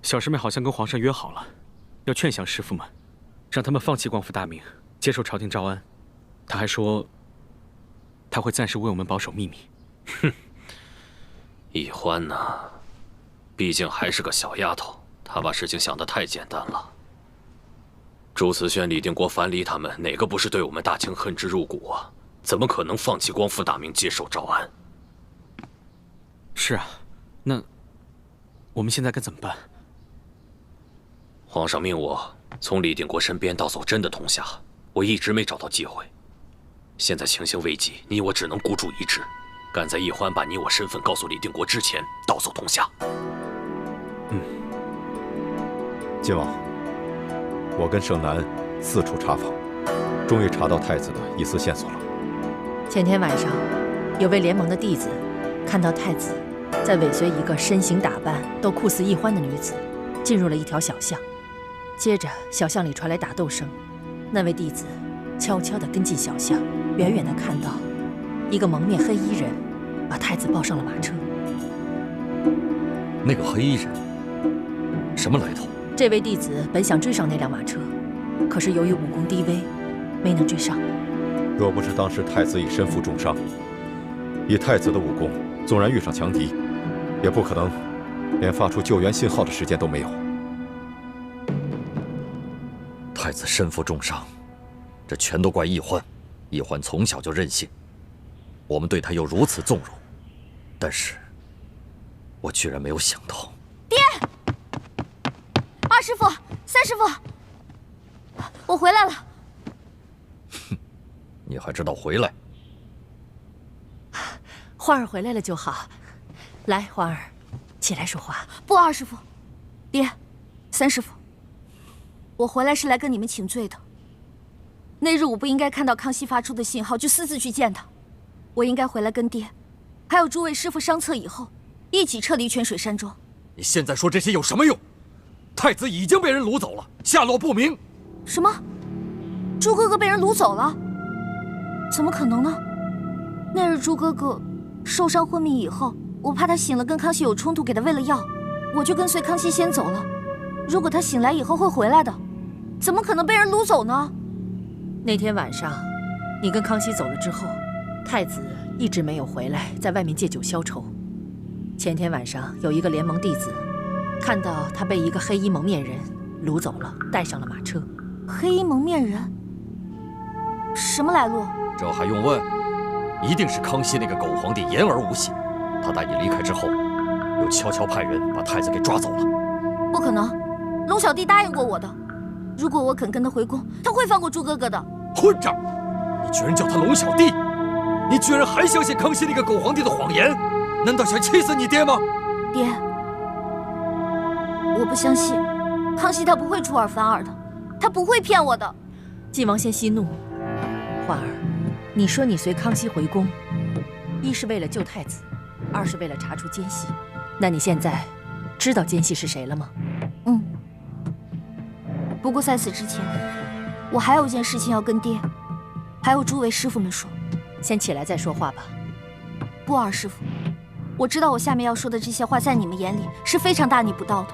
小师妹好像跟皇上约好了，要劝降师傅们，让他们放弃光复大明，接受朝廷诏安。他还说，他会暂时为我们保守秘密。哼，易欢呐，毕竟还是个小丫头，她把事情想得太简单了。朱慈轩、李定国、樊离他们，哪个不是对我们大清恨之入骨啊？怎么可能放弃光复大明，接受诏安？是啊，那我们现在该怎么办？皇上命我从李定国身边盗走真的铜匣，我一直没找到机会。现在情形危急，你我只能孤注一掷，赶在易欢把你我身份告诉李定国之前盗走铜匣。晋王，我跟盛南四处查访，终于查到太子的疑似线索了。前天晚上，有位联盟的弟子看到太子在尾随一个身形打扮都酷似易欢的女子，进入了一条小巷。接着，小巷里传来打斗声，那位弟子悄悄地跟进小巷，远远地看到一个蒙面黑衣人把太子抱上了马车。那个黑衣人什么来头？这位弟子本想追上那辆马车，可是由于武功低微，没能追上。若不是当时太子已身负重伤，以太子的武功，纵然遇上强敌，也不可能连发出救援信号的时间都没有。太子身负重伤，这全都怪易欢。易欢从小就任性，我们对他又如此纵容，但是，我居然没有想到。爹，二师傅、三师傅，我回来了。哼，你还知道回来？花儿回来了就好。来，花儿，起来说话。不，二师傅，爹，三师傅，我回来是来跟你们请罪的。那日我不应该看到康熙发出的信号就私自去见他，我应该回来跟爹，还有诸位师傅商策以后，一起撤离泉水山庄。你现在说这些有什么用？太子已经被人掳走了，下落不明。什么？朱哥哥被人掳走了？怎么可能呢？那日朱哥哥受伤昏迷以后，我怕他醒了跟康熙有冲突，给他喂了药，我就跟随康熙先走了。如果他醒来以后会回来的，怎么可能被人掳走呢？那天晚上，你跟康熙走了之后，太子一直没有回来，在外面借酒消愁。前天晚上有一个联盟弟子，看到他被一个黑衣蒙面人掳走了，带上了马车。黑衣蒙面人，什么来路？这还用问？一定是康熙那个狗皇帝言而无信。他带你离开之后，又悄悄派人把太子给抓走了。不可能，龙小弟答应过我的，如果我肯跟他回宫，他会放过朱哥哥的。混账！你居然叫他龙小弟！你居然还相信康熙那个狗皇帝的谎言？难道想气死你爹吗？爹，我不相信，康熙他不会出尔反尔的，他不会骗我的。晋王先息怒，花儿，你说你随康熙回宫，一是为了救太子，二是为了查出奸细。那你现在知道奸细是谁了吗？不过在此之前，我还有一件事情要跟爹，还有诸位师傅们说。先起来再说话吧。不，二师傅，我知道我下面要说的这些话，在你们眼里是非常大逆不道的。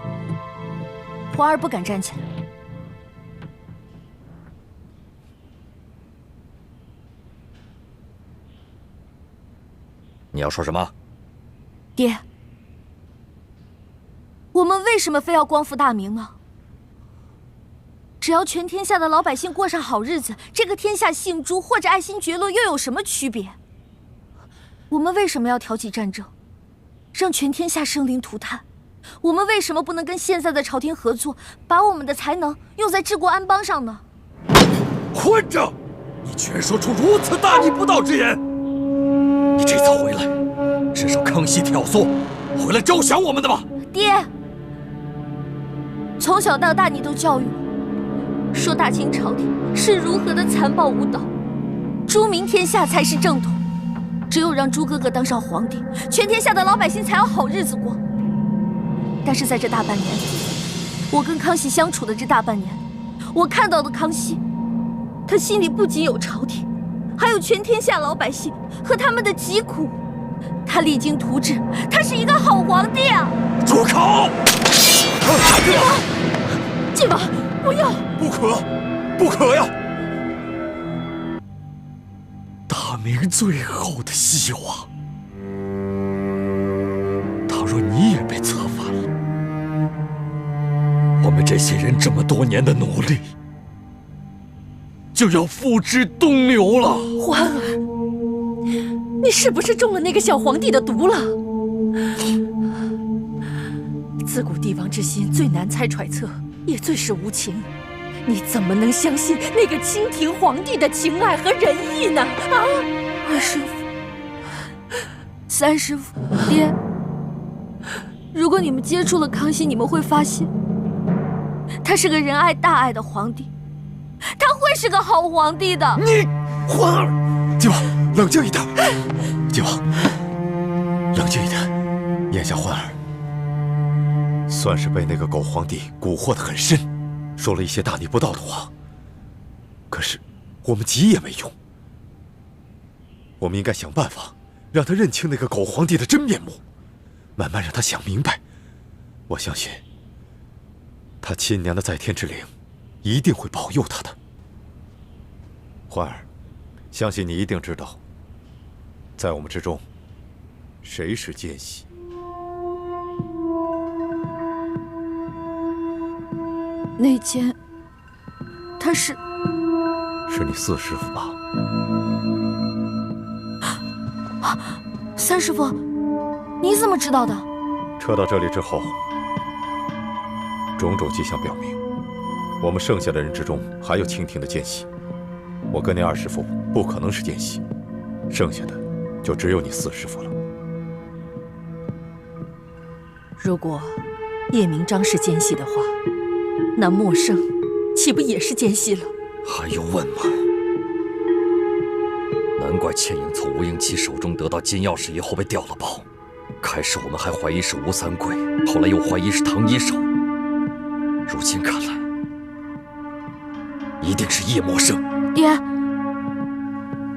花儿不敢站起来。你要说什么？爹，我们为什么非要光复大明呢？只要全天下的老百姓过上好日子，这个天下姓朱或者爱新觉罗又有什么区别？我们为什么要挑起战争，让全天下生灵涂炭？我们为什么不能跟现在的朝廷合作，把我们的才能用在治国安邦上呢？混账！你居然说出如此大逆不道之言！你这次回来是受康熙挑唆，回来招降我们的吧？爹，从小到大你都教育我，说大清朝廷是如何的残暴无道，朱明天下才是正统。只有让朱哥哥当上皇帝，全天下的老百姓才有好日子过。但是在这大半年里，我跟康熙相处的这大半年，我看到的康熙，他心里不仅有朝廷，还有全天下老百姓和他们的疾苦。他励精图治，他是一个好皇帝啊！住口！晋王，不要！不可，不可呀！大明最后的希望，倘若你也被策反了，我们这些人这么多年的努力，就要付之东流了。欢儿，你是不是中了那个小皇帝的毒了？自古帝王之心最难猜揣测，也最是无情。你怎么能相信那个清廷皇帝的情爱和仁义呢？啊！二师父、三师父、爹，如果你们接触了康熙，你们会发现，他是个仁爱大爱的皇帝，他会是个好皇帝的。你，欢儿，晋王，冷静一点。晋王，冷静一点。眼下欢儿算是被那个狗皇帝蛊惑得很深，说了一些大逆不道的话。可是我们急也没用，我们应该想办法让他认清那个狗皇帝的真面目，慢慢让他想明白。我相信他亲娘的在天之灵一定会保佑他的。欢儿，相信你一定知道，在我们之中谁是奸细。内奸，他是你四师父吧？三师父，你怎么知道的？撤到这里之后，种种迹象表明，我们剩下的人之中还有清廷的奸细。我跟那二师父不可能是奸细，剩下的就只有你四师父了。如果叶明章是奸细的话，那默笙岂不也是奸细了？还用问吗？难怪倩影从吴英奇手中得到金钥匙以后被调了包。开始我们还怀疑是吴三桂，后来又怀疑是唐一手。如今看来，一定是叶默笙。爹，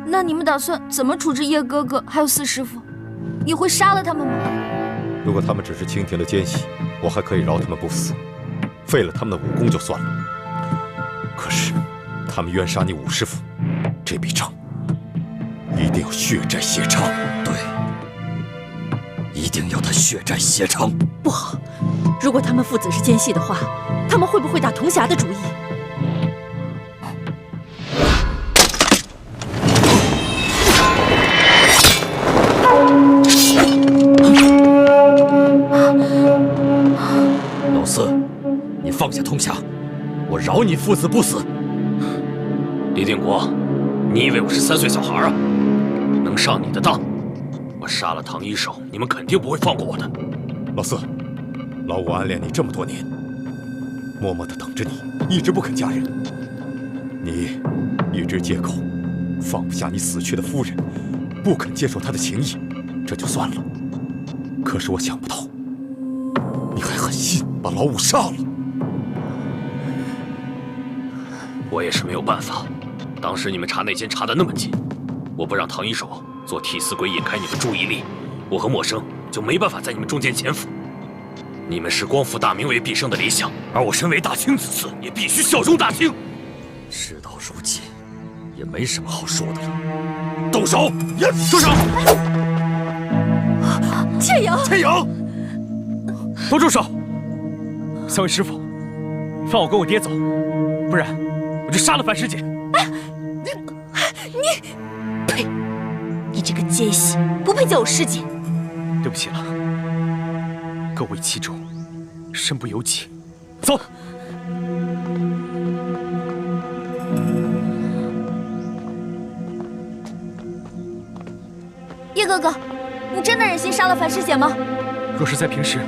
那你们打算怎么处置叶哥哥还有四师父？你会杀了他们吗？如果他们只是清廷的奸细，我还可以饶他们不死，废了他们的武功就算了。可是他们冤杀你五师父，这笔账一定要血债血偿。对，一定要他血债血偿。不好，如果他们父子是奸细的话，他们会不会打铜匣的主意？老四，你放下铜匣，我饶你父子不死。李定国，你以为我是3岁小孩啊？能上你的当？我杀了唐一手，你们肯定不会放过我的。老四，老五暗恋你这么多年，默默地等着你，一直不肯嫁人。你一直借口放不下你死去的夫人，不肯接受她的情谊，这就算了。可是我想不到，你还狠心把老五杀了。我也是没有办法，当时你们查内奸查得那么紧，我不让唐一手做替死鬼引开你们注意力，我和默笙就没办法在你们中间潜伏。你们是光复大明为毕生的理想，而我身为大清子嗣，也必须效忠大清。事到如今，也没什么好说的了。动手！住手！倩影，倩影，都住手！3位师傅，放我跟我爹走，不然我就杀了樊师姐。呸！你这个奸细，不配叫我师姐。对不起了，各为其主，身不由己。走。叶哥哥，你真的忍心杀了樊师姐吗？若是在平时，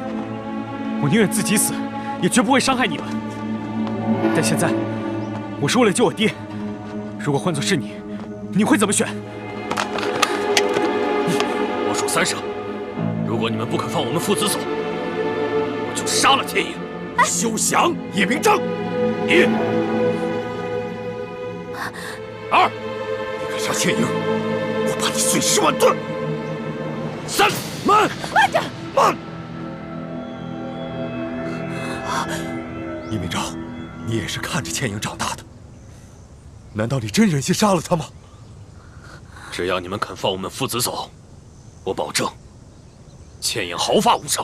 我宁愿自己死，也绝不会伤害你们。但现在，我是为了救我爹。如果换作是你，你会怎么选？我数3声，如果你们不肯放我们父子走，我就杀了天影。休想！叶明章1、2，你敢杀倩影，我把你碎尸万段！3，慢！慢着！慢！叶明昭，你也是看着倩影长大的，难道你真忍心杀了她吗？只要你们肯放我们父子走，我保证，倩影毫发无伤。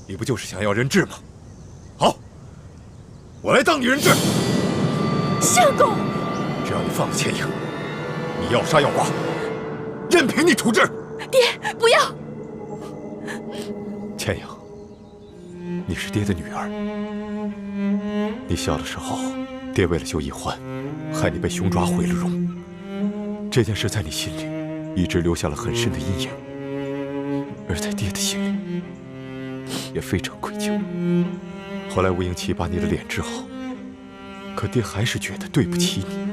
你不就是想要人质吗？好，我来当你人质。相公，只要你放了倩影，你要杀要剐，任凭你处置。爹，不要！倩影，你是爹的女儿。你小的时候，爹为了救易欢，害你被熊抓毁了容。这件事在你心里一直留下了很深的阴影，而在爹的心里也非常愧疚。后来吴英奇把你的脸治好，可爹还是觉得对不起你。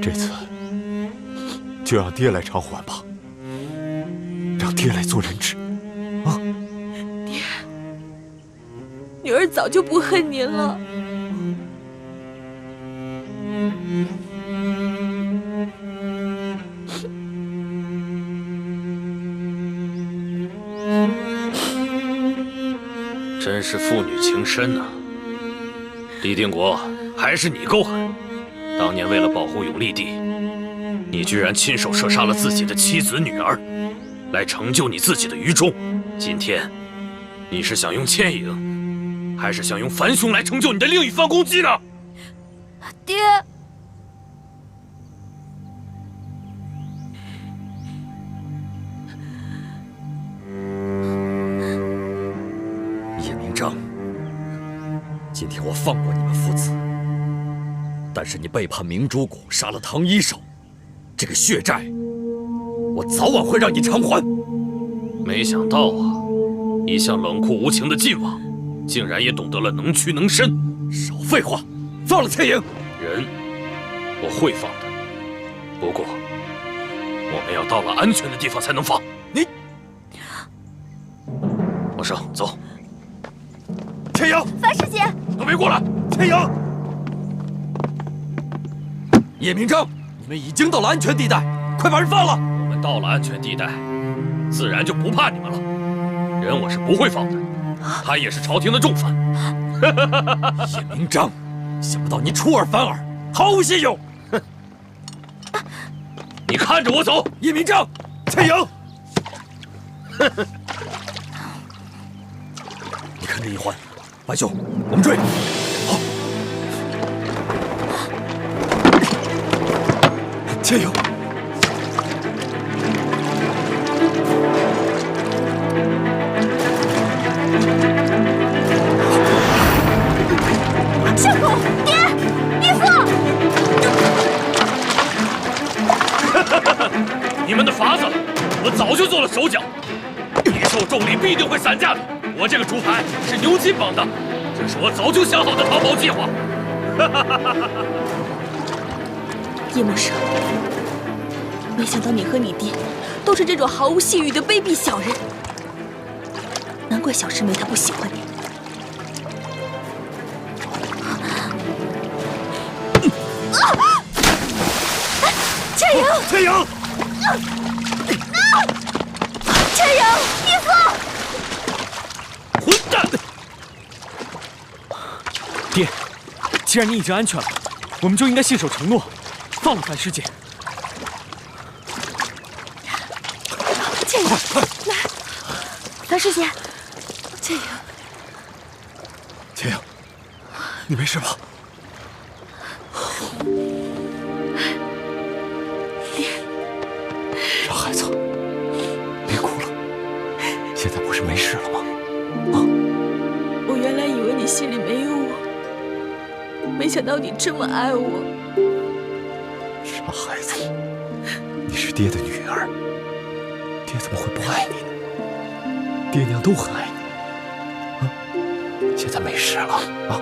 这次就让爹来偿还吧，让爹来做人质。啊！爹，女儿早就不恨您了。真是父女情深呐！李定国，还是你够狠！当年为了保护永历帝，你居然亲手射杀了自己的妻子女儿，来成就你自己的愚忠。今天，你是想用倩影，还是想用樊雄来成就你的另一番功绩呢？爹，叶明章，今天我放过你们父子，但是你背叛明珠谷，杀了唐医生，这个血债，我早晚会让你偿还。没想到啊，一向冷酷无情的晋王，竟然也懂得了能屈能伸。少废话，放了倩影。人，我会放的，不过我们要到了安全的地方才能放。你，王生，走。倩影，樊师姐，都别过来！倩影，叶明章，你们已经到了安全地带，快把人放了。我们到了安全地带，自然就不怕你们了。人我是不会放的，他也是朝廷的重犯。叶明章，想不到你出尔反尔，毫无信用。你看着我走。叶明章，倩影，你看着易欢，樊兄，我们追。好，倩影，相公，爹，义父。你们的法子，我早就做了手脚。一受重力必定会散架的。我这个竹牌是牛筋绑的，这是我早就想好的逃跑计划。叶梦生，没想到你和你爹都是这种毫无信誉的卑鄙小人，难怪小师妹她不喜欢你。倩影，倩影，倩影，义父！混蛋！爹，既然你已经安全了，我们就应该信守承诺，放了樊师姐。倩影，来，樊师姐，倩影，倩影，你没事吧？傻孩子，别哭了，现在不是没事了吗？啊！我原来以为你心里没有我，没想到你这么爱我。傻孩子，你是爹的女儿，爹怎么会不爱你呢？爹娘都很爱你。啊，现在没事了啊？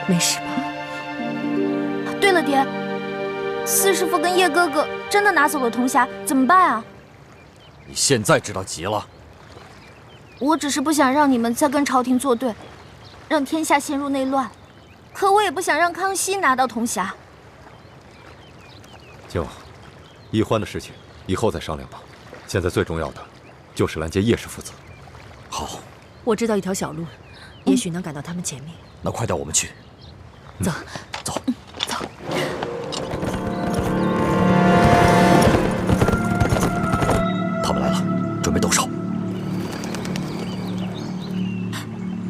没事吧？对了，爹，四师傅跟叶哥哥真的拿走了铜匣，怎么办啊？你现在知道急了。我只是不想让你们再跟朝廷作对，让天下陷入内乱。可我也不想让康熙拿到铜匣。靖王，易欢的事情以后再商量吧。现在最重要的就是拦截叶氏父子。好，我知道一条小路，也许能赶到他们前面。那快带我们去。走，走。走。他们来了，准备动手。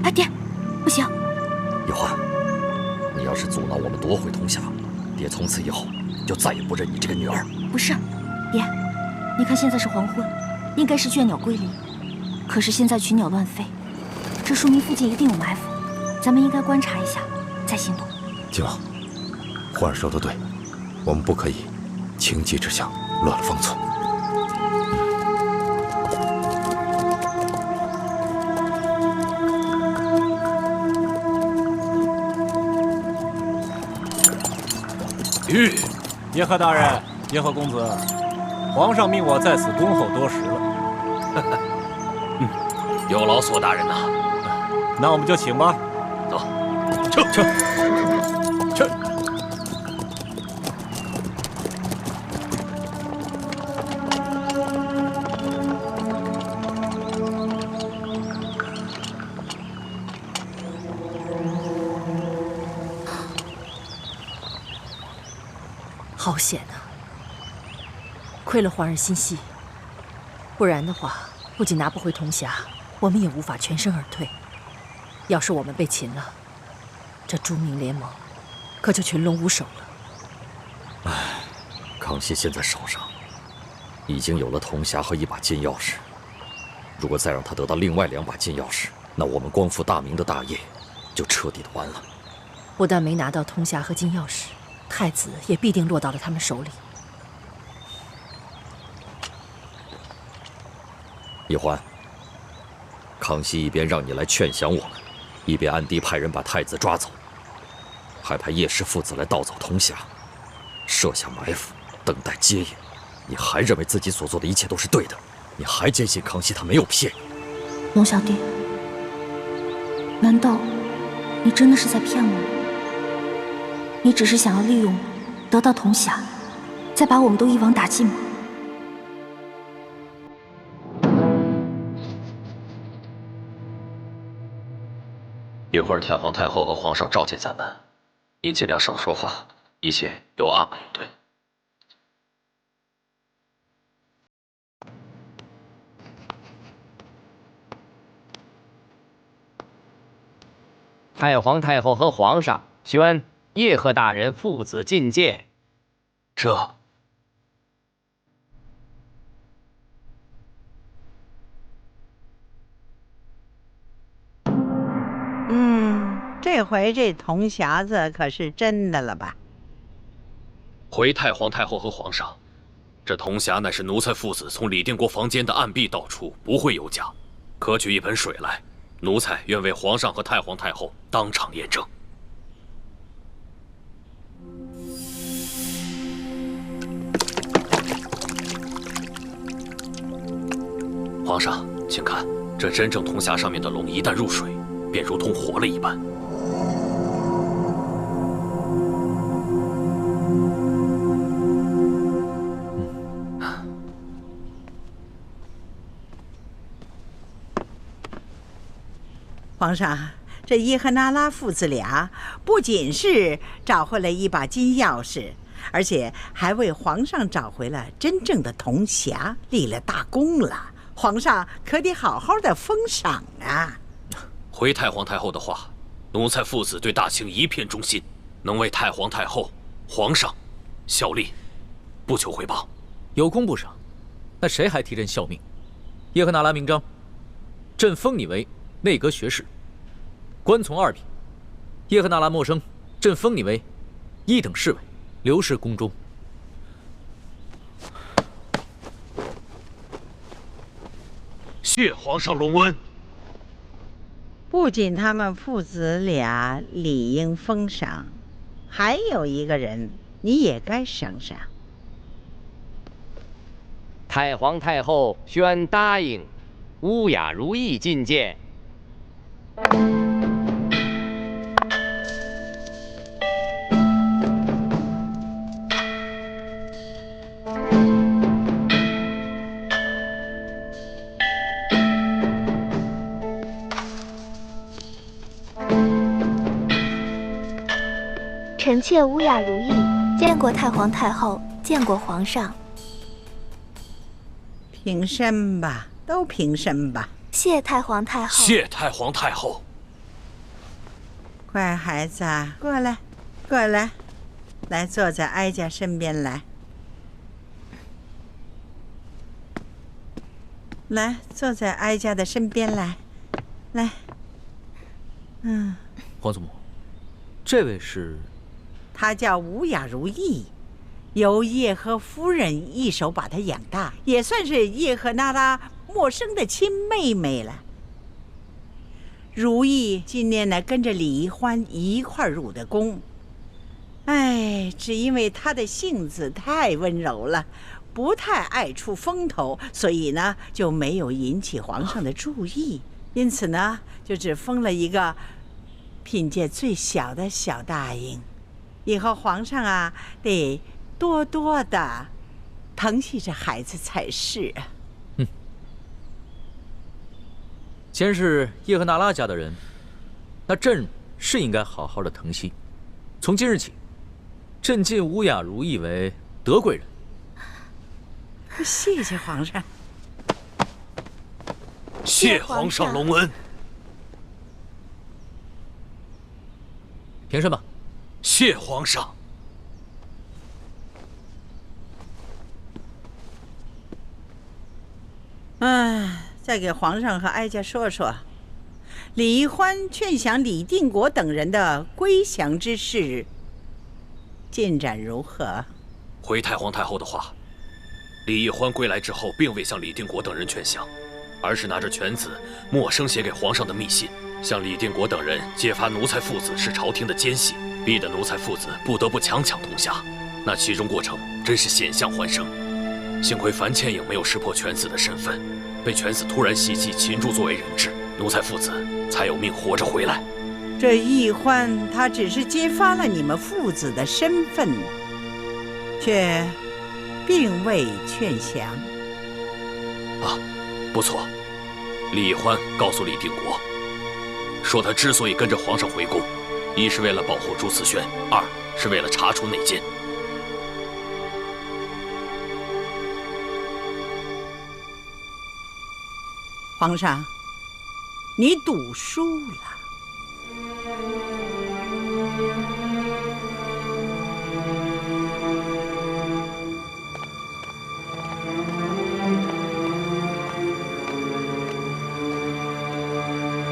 啊，爹，不行！叶欢，你要是阻挠我们夺回铜匣，爹从此以后就再也不认你这个女儿。不是，爹，你看现在是黄昏，应该是倦鸟归林，可是现在群鸟乱飞，这说明附近一定有埋伏，咱们应该观察一下，再行动。靖王，欢儿说的对，我们不可以情急之下乱了方寸。叶赫大人，叶赫公子，皇上命我在此恭候多时了。有劳索大人呐。那我们就请吧。走，撤。好险啊！亏了皇儿心细，不然的话，不仅拿不回铜匣，我们也无法全身而退。要是我们被擒了，这朱明联盟可就群龙无首了。唉，康熙现在手上已经有了铜匣和一把金钥匙，如果再让他得到另外2把金钥匙，那我们光复大明的大业就彻底的完了。不但没拿到铜匣和金钥匙，太子也必定落到了他们手里。叶欢，康熙一边让你来劝降我们，一边暗地派人把太子抓走，还派叶氏父子来盗走铜匣，设下埋伏，等待接应。你还认为自己所做的一切都是对的？你还坚信康熙他没有骗你？龙小弟，难道你真的是在骗我们？你只是想要利用我，得到铜匣，再把我们都一网打尽吗？一会儿太皇太后和皇上召见咱们，您尽量少说话，一切有阿玛应对。太皇太后和皇上宣叶赫大人父子觐见。这这回这铜匣子可是真的了吧？回太皇太后和皇上，这铜匣乃是奴才父子从李定国房间的暗壁盗出，不会有假。可取一盆水来，奴才愿为皇上和太皇太后当场验证。皇上，请看，这真正铜匣上面的龙一旦入水，便如同活了一般。皇上，这叶赫那拉父子俩不仅是找回了一把金钥匙，而且还为皇上找回了真正的铜匣，立了大功了。皇上可得好好的封赏啊！回太皇太后的话，奴才父子对大清一片忠心，能为太皇太后、皇上效力，不求回报。有功不赏，那谁还替朕效命？叶赫那拉明章，朕封你为内阁学士，官从2品。叶赫那拉默生，朕封你为1等侍卫，留侍宫中。谢皇上隆恩。不仅他们父子俩理应封赏，还有一个人你也该赏赏。太皇太后宣答应乌雅如意觐见。臣妾乌雅如意，见过太皇太后，见过皇上。平身吧，都平身吧。谢太皇太后。谢太皇太后。乖孩子，过来，过来，来坐在哀家身边来。来，坐在哀家的身边来，来。皇祖母，这位是？她叫吴雅如意，由叶赫夫人一手把她养大，也算是叶赫那拉陌生的亲妹妹了。如意今年呢，跟着李易欢一块入的宫。哎，只因为她的性子太温柔了，不太爱出风头，所以呢就没有引起皇上的注意，因此呢就只封了一个嫔界最小的小答应。以后皇上啊得多多的疼惜这孩子才是啊。既然是叶赫那拉家的人，那朕是应该好好的疼惜。从今日起，朕晋乌雅如意为德贵人。谢谢皇上。谢皇上隆恩。平身吧。谢皇上。再给皇上和哀家说说，李易欢劝降李定国等人的归降之事进展如何？回太皇太后的话，李易欢归来之后，并未向李定国等人劝降，而是拿着犬子默生写给皇上的密信，向李定国等人揭发奴才父子是朝廷的奸细，逼得奴才父子不得不强抢东夏。那其中过程真是险象环生。幸亏樊倩影没有识破犬子的身份，被犬子突然袭击擒住作为人质，奴才父子才有命活着回来。这易欢他只是揭发了你们父子的身份，却并未劝降。啊，不错，李易欢告诉李定国，说他之所以跟着皇上回宫，一是为了保护朱慈轩，二是为了查出内奸。皇上，你赌输了。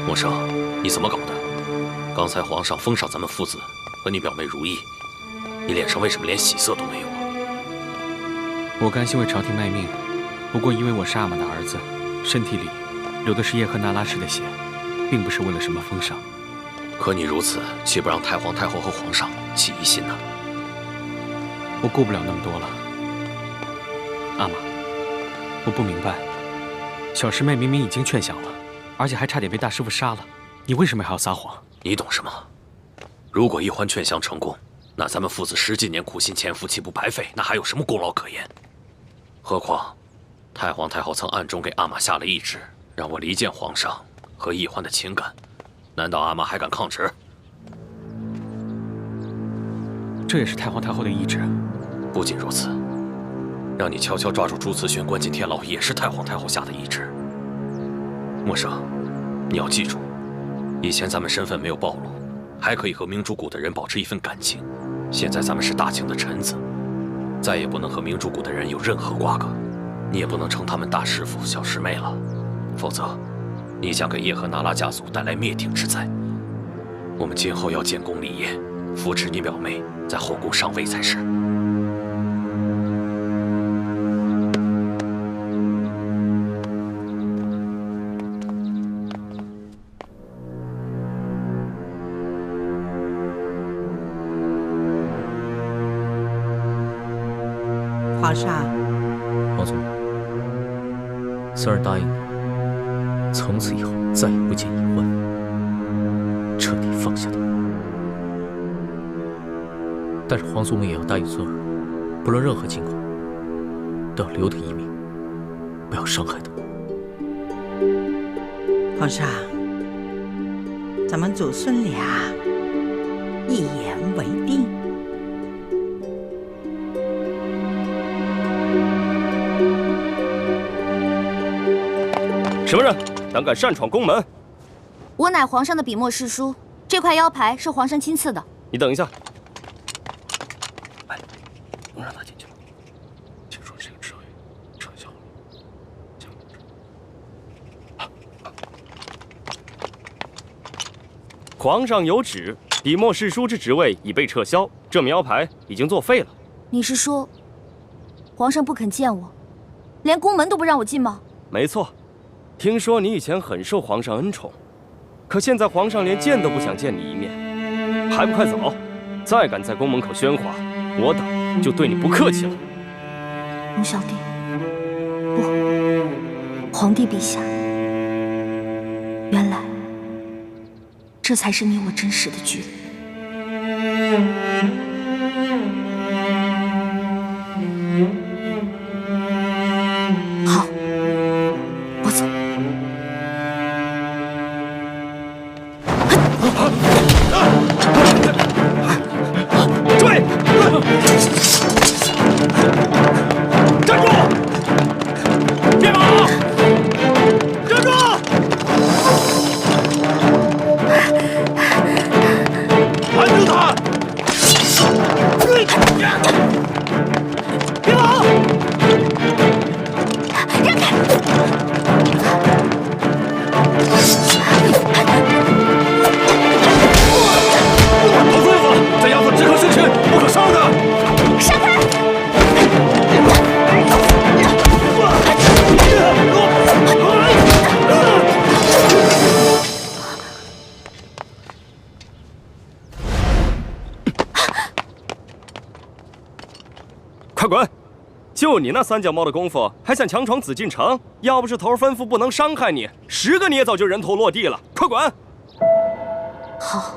默生，你怎么搞的？刚才皇上封赏咱们父子和你表妹如意，你脸上为什么连喜色都没有啊？我甘心为朝廷卖命，不过因为我是阿玛的儿子，身体里流的是叶赫那拉氏的血，并不是为了什么封赏。可你如此，岂不让太皇太后和皇上起疑心呢？我顾不了那么多了。阿玛，我不明白，小师妹明明已经劝降了，而且还差点被大师傅杀了，你为什么还要撒谎？你懂什么？如果易欢劝降成功，那咱们父子10几年苦心潜伏岂不白费？那还有什么功劳可言？何况太皇太后曾暗中给阿玛下了懿旨，让我离间皇上和易欢的情感，难道阿玛还敢抗旨？这也是太皇太后的懿旨。不仅如此，让你悄悄抓住朱慈轩关进天牢，也是太皇太后下的懿旨。默生，你要记住，以前咱们身份没有暴露，还可以和明珠谷的人保持一份感情。现在咱们是大清的臣子，再也不能和明珠谷的人有任何瓜葛。你也不能称他们大师傅、小师妹了，否则你将给叶赫那拉家族带来灭顶之灾。我们今后要建功立业，扶持你表妹在后宫上位才是。皇上，皇祖母，三儿答应你，从此以后再也不见易欢，彻底放下他。但是皇祖母也要答应孙儿，不论任何情况，都要留他一命，不要伤害他。皇上，咱们祖孙俩一言为定。什么人胆敢擅闯宫门？我乃皇上的笔墨侍书，这块腰牌是皇上亲赐的。你等一下。哎，能让他进去吗？听说这个职位撤销了。皇上有旨，笔墨侍书之职位已被撤销，这名腰牌已经作废了。你是说，皇上不肯见我，连宫门都不让我进吗？没错，听说你以前很受皇上恩宠，可现在皇上连见都不想见你一面，还不快走！再敢在宫门口喧哗，我等就对你不客气了。龙小弟，不，皇帝陛下，原来这才是你我真实的距离。好，我走。追！站住！别跑！站住！拦住他！别跑！让开！老夫子，这丫头只可生擒，不可伤的。闪开！快滚！就你那三脚猫的功夫，还想强闯紫禁城？要不是头儿吩咐不能伤害你，10个你也早就人头落地了。快滚！好，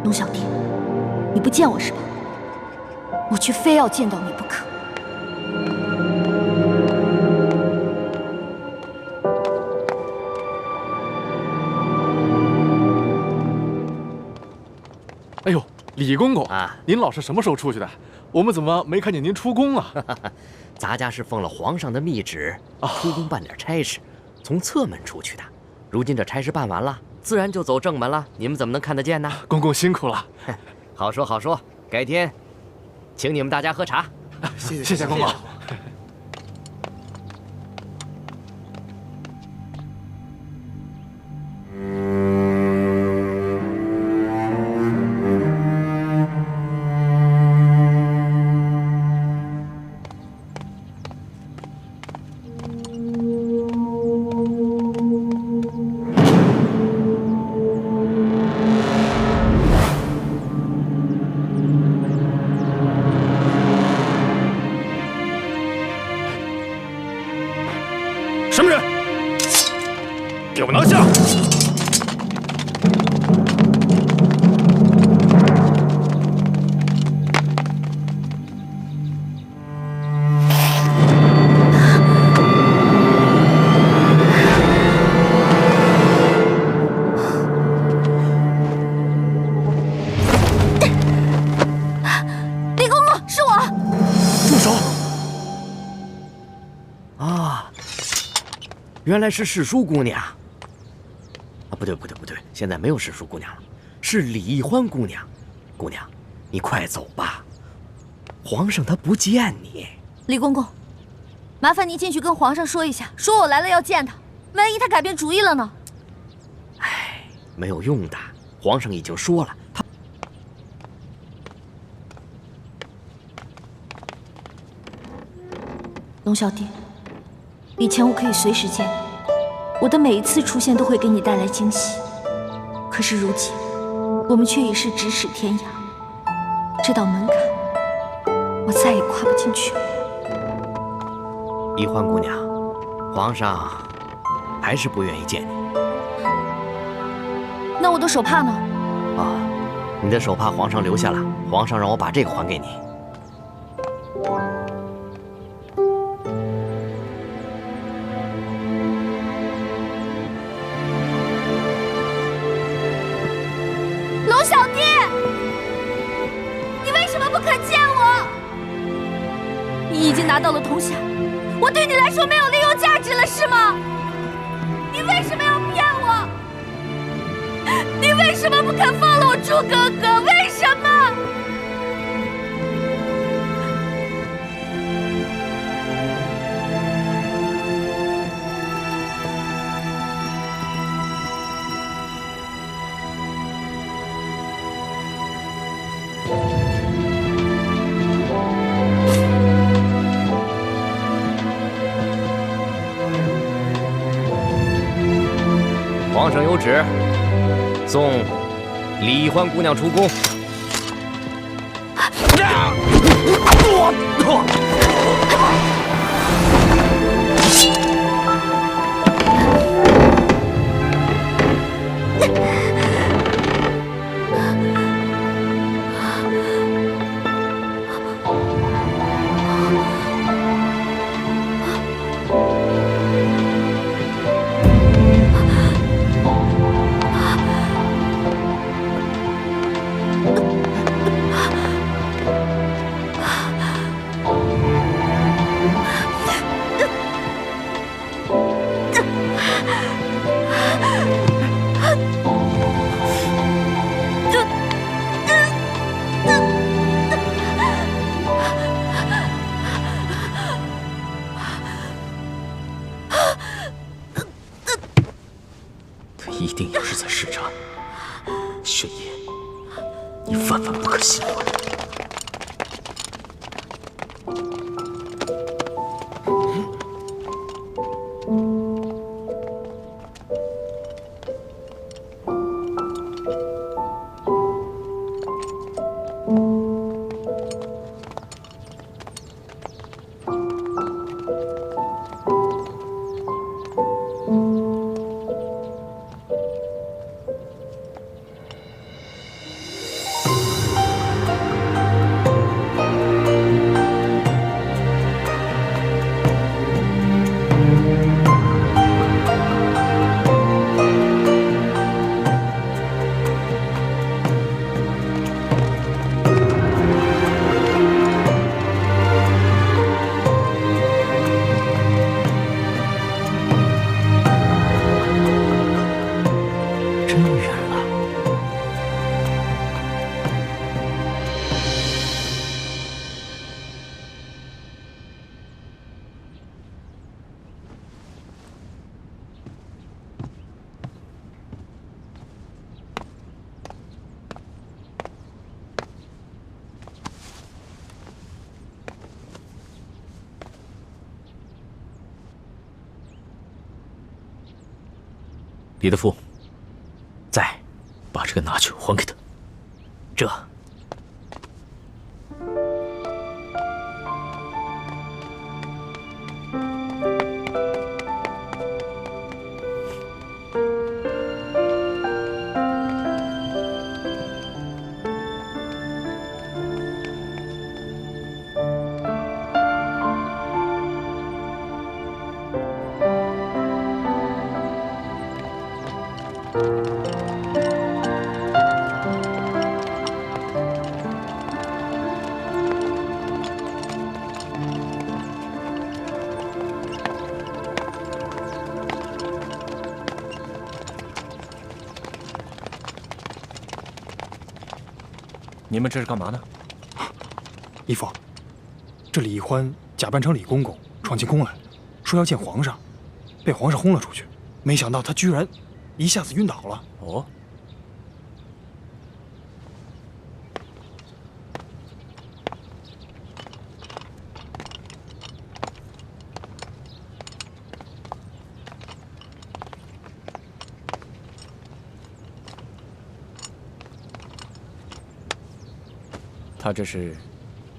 龙小弟，你不见我是吧？我却非要见到你不可。哎呦，李公公啊，您老是什么时候出去的？我们怎么没看见您出宫啊？咱家是奉了皇上的密旨，出宫办点差事，从侧门出去的。如今这差事办完了，自然就走正门了。你们怎么能看得见呢？公公辛苦了。好说好说，改天请你们大家喝茶。谢谢公公。什么人？给我拿下！李公公，是我。住手！啊！原来是世淑姑娘。啊，不对，现在没有世淑姑娘了，是李欢姑娘。姑娘，你快走吧，皇上他不见你。李公公，麻烦您进去跟皇上说一下，说我来了要见他，万一他改变主意了呢？唉，没有用的，皇上已经说了，他。龙小弟，以前我可以随时见你，我的每一次出现都会给你带来惊喜。可是如今，我们却已是咫尺天涯，这道门槛，我再也跨不进去了。李欢姑娘，皇上还是不愿意见你。那我的手帕呢？啊，你的手帕皇上留下了，皇上让我把这个还给你。龙小弟，你为什么不肯见我？你已经拿到了铜匣，我对你来说没有利用价值了，是吗？哥哥，为什么？皇上有旨，送李欢姑娘出宫。他一定又是在试探。玄烨，你万万不可信我。李德福，在，把这个拿去还给他。这。你们这是干嘛呢？义父，这李易欢假扮成李公公闯进宫来，说要见皇上，被皇上轰了出去。没想到他居然一下子晕倒了。哦，他这是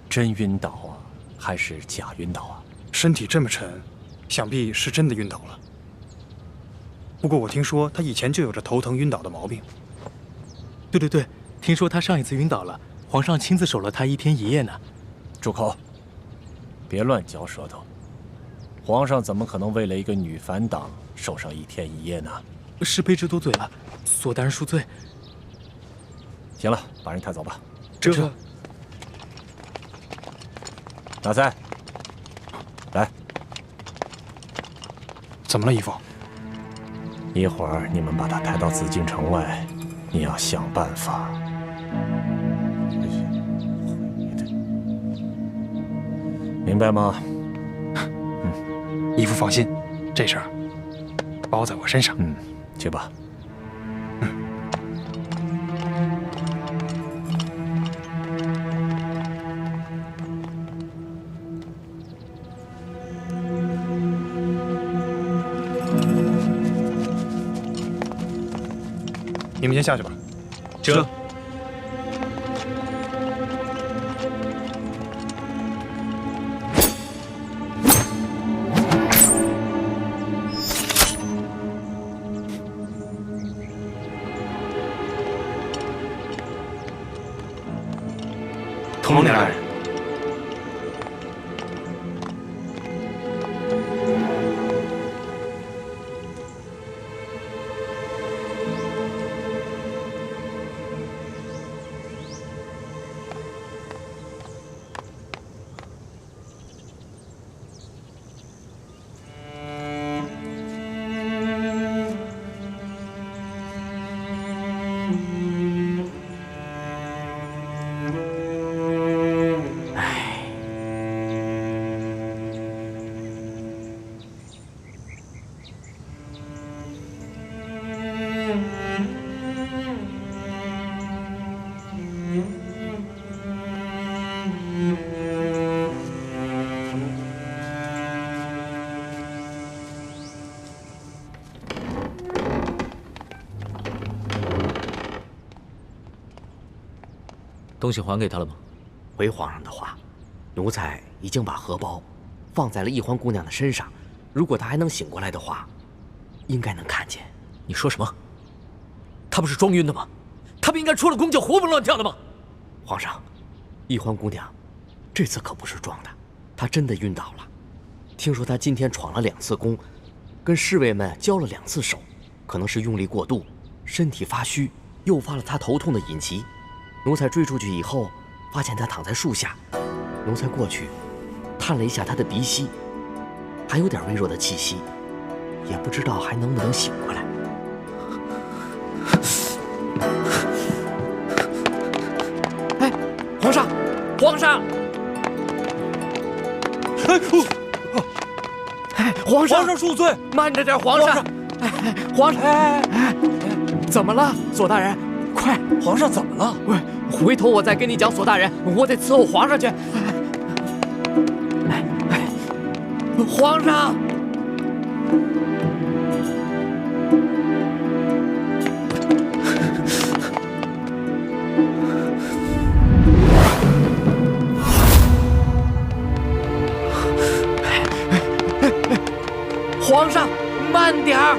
真晕倒啊，还是假晕倒啊？身体这么沉，想必是真的晕倒了。不过我听说他以前就有着头疼晕倒的毛病。对对对，听说他上一次晕倒了，皇上亲自守了他1天1夜呢。住口！别乱嚼舌头。皇上怎么可能为了一个女反党守上1天1夜呢？是卑职多嘴了，索大人恕罪。行了，把人抬走吧。这。大赛，来。怎么了，义父？一会儿你们把他抬到紫禁城外，你要想办法明白吗？义父放心，这事儿包在我身上。去吧。你们先下去吧。这。同盟大人。东西还给他了吗？回皇上的话，奴才已经把荷包放在了易欢姑娘的身上。如果她还能醒过来的话，应该能看见。你说什么？她不是装晕的吗？她不应该出了宫就活蹦乱跳的吗？皇上，易欢姑娘这次可不是装的，她真的晕倒了。听说她今天闯了2次宫，跟侍卫们交了2次手，可能是用力过度，身体发虚，诱发了她头痛的隐疾。奴才追出去以后，发现她躺在树下。奴才过去，探了一下她的鼻息，还有点微弱的气息，也不知道还能不能醒过来。哎，皇上，皇上！哎，皇上！皇上恕罪！慢着点，皇上！皇上！怎么了，索大人？快！皇上怎么了？回头我再跟你讲，索大人，我得伺候皇上去。皇上！皇上，慢点儿！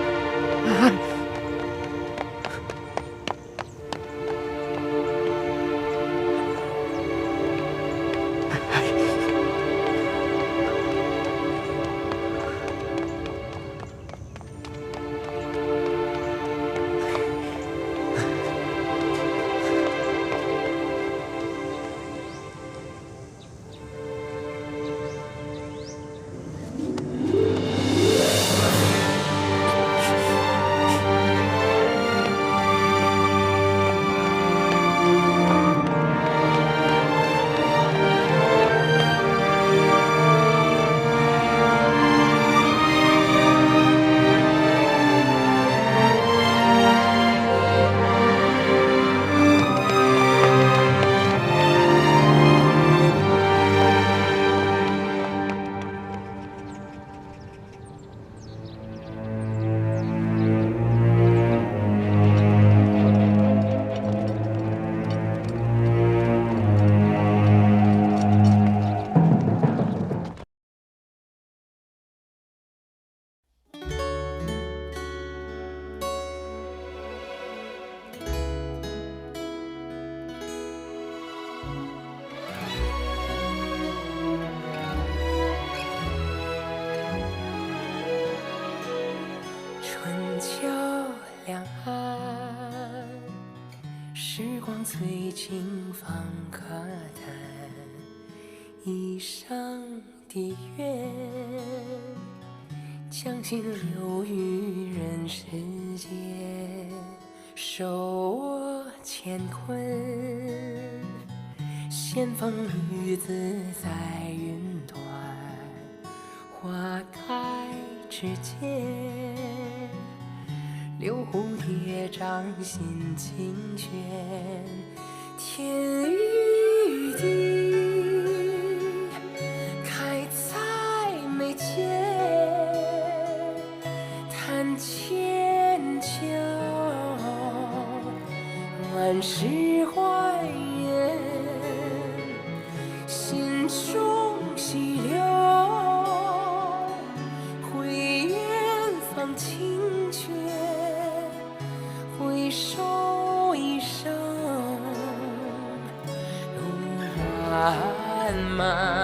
醉尽方可叹，一生的愿，将心留于人世间，受我乾坤。见风雨自在云端，花开之间，留蝴蝶掌心清泉，天与地开在眉间，弹千秋，万事怀念，心中细流，回远方清泉，回首一生路漫漫。